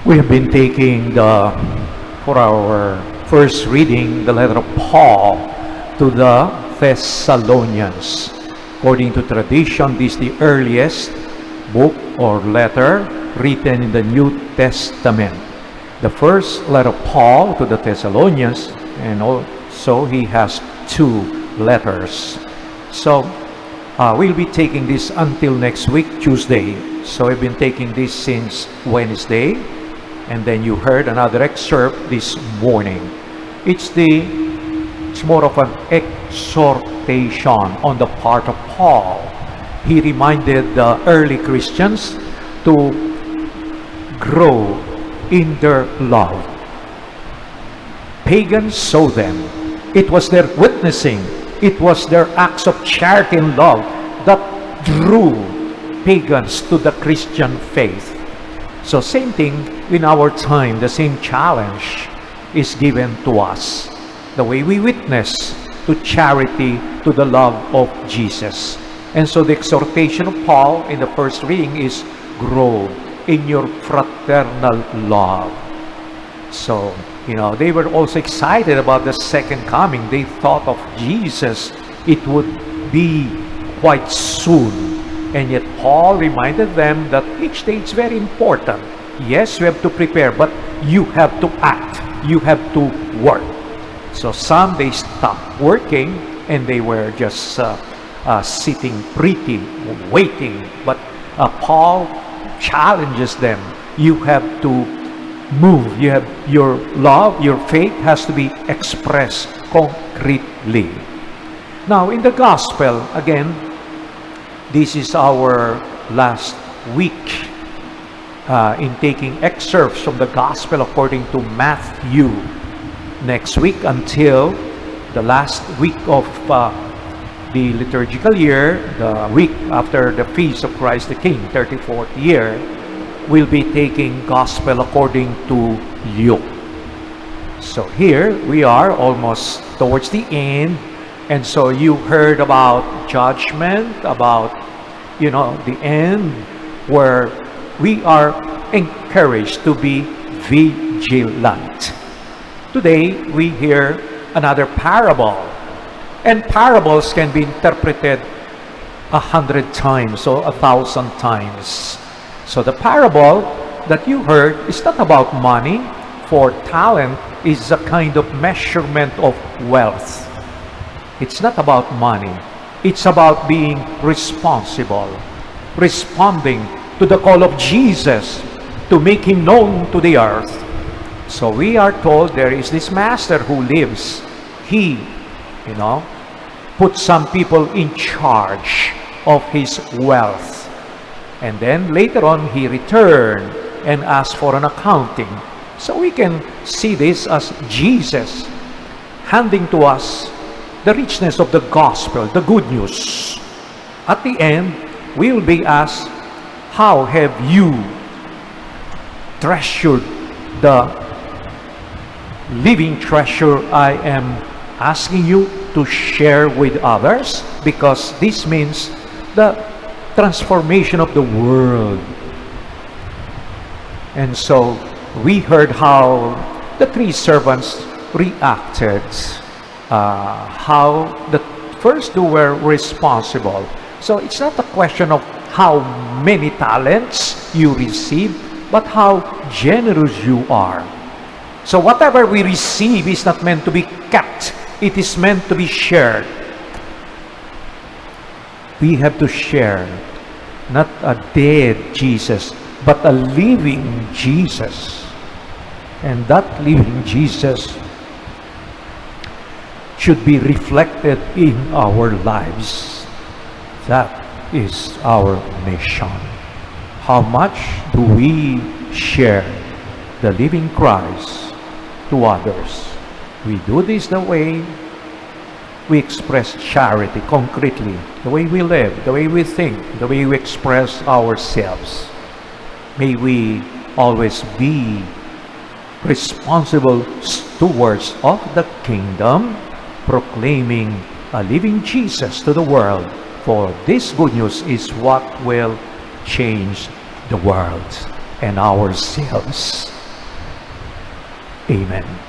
We have been taking for our first reading, the letter of Paul to the Thessalonians. According to tradition, this is the earliest book or letter written in the New Testament. The first letter of Paul to the Thessalonians, and also he has two letters. So we'll be taking this until next week, Tuesday. So we've been taking this since Wednesday, and then you heard another excerpt this morning. It's more of an exhortation on the part of Paul. He reminded the early Christians to grow in their love. Pagans saw them. It was their witnessing. It was their acts of charity and love that drew pagans to the Christian faith. So same thing in our time, the same challenge is given to us. The way we witness to charity, to the love of Jesus. And so the exhortation of Paul in the first reading is grow in your fraternal love. So, they were also excited about the second coming. They thought of Jesus, it would be quite soon. And yet Paul reminded them that each day is very important. Yes, we have to prepare, but you have to act. You have to work. So some, they stopped working and they were just sitting pretty, waiting. But Paul challenges them. You have to move. You have your love, your faith has to be expressed concretely. Now, in the gospel, again, this is our last week in taking excerpts from the gospel according to Matthew. Next week until the last week of the liturgical year, the week after the feast of Christ the King, 34th year, we'll be taking gospel according to Luke. So here we are almost towards the end, and so you heard about judgment, about the end, where we are encouraged to be vigilant. Today we hear another parable, and parables can be interpreted 100 times or 1,000 times. So the parable that you heard is not about money, for talent is a kind of measurement of wealth. It's not about money. It's about being responsible, responding to the call of Jesus to make Him known to the earth. So we are told there is this master who lives. He, put some people in charge of his wealth. And then later on, he returned and asked for an accounting. So we can see this as Jesus handing to us the richness of the gospel, the good news. At the end, we will be asked, how have you treasured the living treasure I am asking you to share with others? Because this means the transformation of the world. And so we heard how the three servants reacted, how the first two were responsible. So it's not a question of how many talents you receive, but how generous you are. So whatever we receive is not meant to be kept. It is meant to be shared. We have to share, not a dead Jesus, but a living Jesus. And that living Jesus should be reflected in our lives. That is our mission. How much do we share the living Christ to others? We do this the way we express charity concretely, the way we live, the way we think, the way we express ourselves. May we always be responsible stewards of the kingdom, proclaiming a living Jesus to the world. For this good news is what will change the world and ourselves. Amen.